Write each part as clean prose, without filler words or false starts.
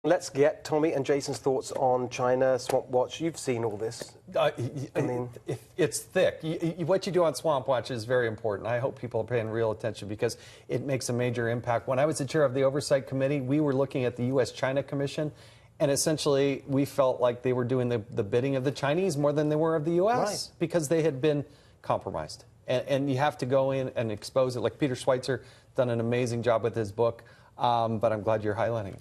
Let's get Tommy and Jason's thoughts on China, Swamp Watch. You've seen all this. It's thick. What you do on Swamp Watch is very important. I hope people are paying real attention because it makes a major impact. When I was the chair of the Oversight Committee, we were looking at the U.S.-China Commission, and essentially we felt like they were doing the bidding of the Chinese more than they were of the U.S. because they had been compromised. And you have to go in and expose it. Like Peter Schweitzer done an amazing job with his book, but I'm glad you're highlighting it.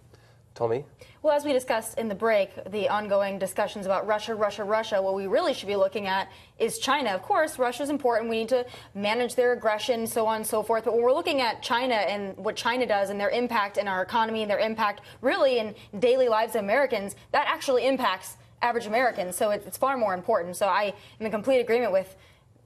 Tommy? Well, as we discussed in the break, the ongoing discussions about Russia, what we really should be looking at is China. Of course, Russia's important. We need to manage their aggression, so on and so forth. But when we're looking at China and what China does and their impact in our economy and their impact really in daily lives of Americans, that actually impacts average Americans. So it's far more important. So I am in complete agreement with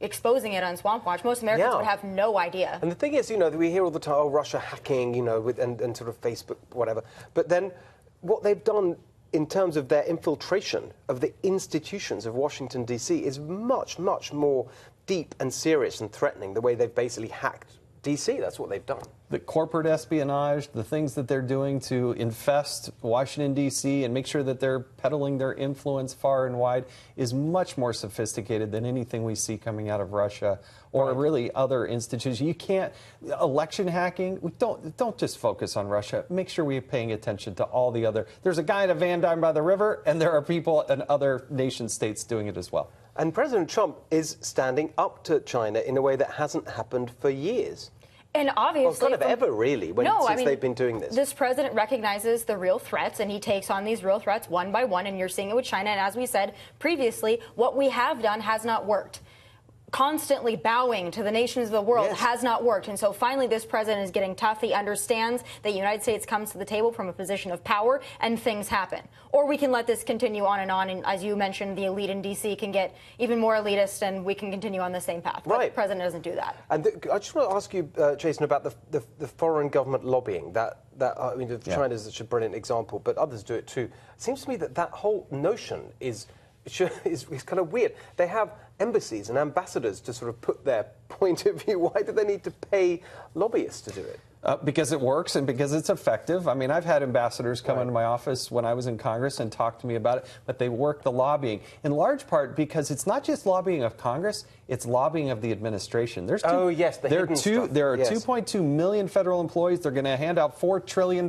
exposing it on Swamp Watch. Most Americans would have no idea. And the thing is, we hear all the time, oh, Russia hacking, and sort of Facebook, whatever. But then what they've done in terms of their infiltration of the institutions of Washington, D.C. is much, much more deep and serious and threatening, the way they've basically hacked D.C. That's what they've done. The corporate espionage, the things that they're doing to infest Washington, D.C. and make sure that they're peddling their influence far and wide is much more sophisticated than anything we see coming out of Russia or really other institutions. You can't, election hacking, don't just focus on Russia. Make sure we're paying attention to all the other. There's a guy at a Van Dyne by the river, and there are people in other nation states doing it as well. And President Trump is standing up to China in a way that hasn't happened for years. And obviously, well, kind of ever, really, since they've been doing this. This president recognizes the real threats, and he takes on these real threats one by one, and you're seeing it with China. And as we said previously, what we have done has not worked. Constantly bowing to the nations of the world has not worked. And so finally, this president is getting tough. He understands that the United States comes to the table from a position of power and things happen. Or we can let this continue on. And as you mentioned, the elite in D.C. can get even more elitist and we can continue on the same path. But the president doesn't do that. And I just want to ask you, Jason, about the foreign government lobbying. China's such a brilliant example, but others do it too. It seems to me that whole notion is kind of weird. They have embassies and ambassadors to sort of put their point of view. Why do they need to pay lobbyists to do it? Because it works and because it's effective. I mean, I've had ambassadors come into my office when I was in Congress and talk to me about it, but they work the lobbying, in large part because it's not just lobbying of Congress, it's lobbying of the administration. There are 2.2 million federal employees. They're going to hand out $4 trillion.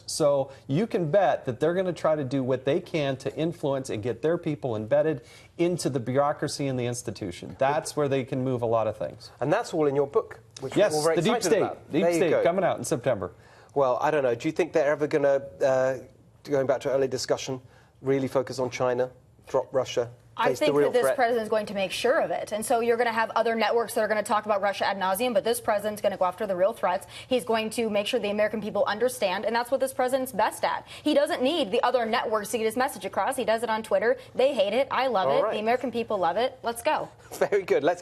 So you can bet that they're going to try to do what they can to influence and get their people embedded into the bureaucracy and the institution. That's where they can move a lot of things. And that's all in your book, which yes, we're very the excited Deep State. about. Deep State coming out in September. Well, I don't know. Do you think they're ever going to, going back to early discussion, really focus on China, drop Russia? I think that this president is going to make sure of it. And so you're going to have other networks that are going to talk about Russia ad nauseum, but this president's going to go after the real threats. He's going to make sure the American people understand, and that's what this president's best at. He doesn't need the other networks to get his message across. He does it on Twitter. They hate it. I love it. The American people love it. Let's go. Very good. Let's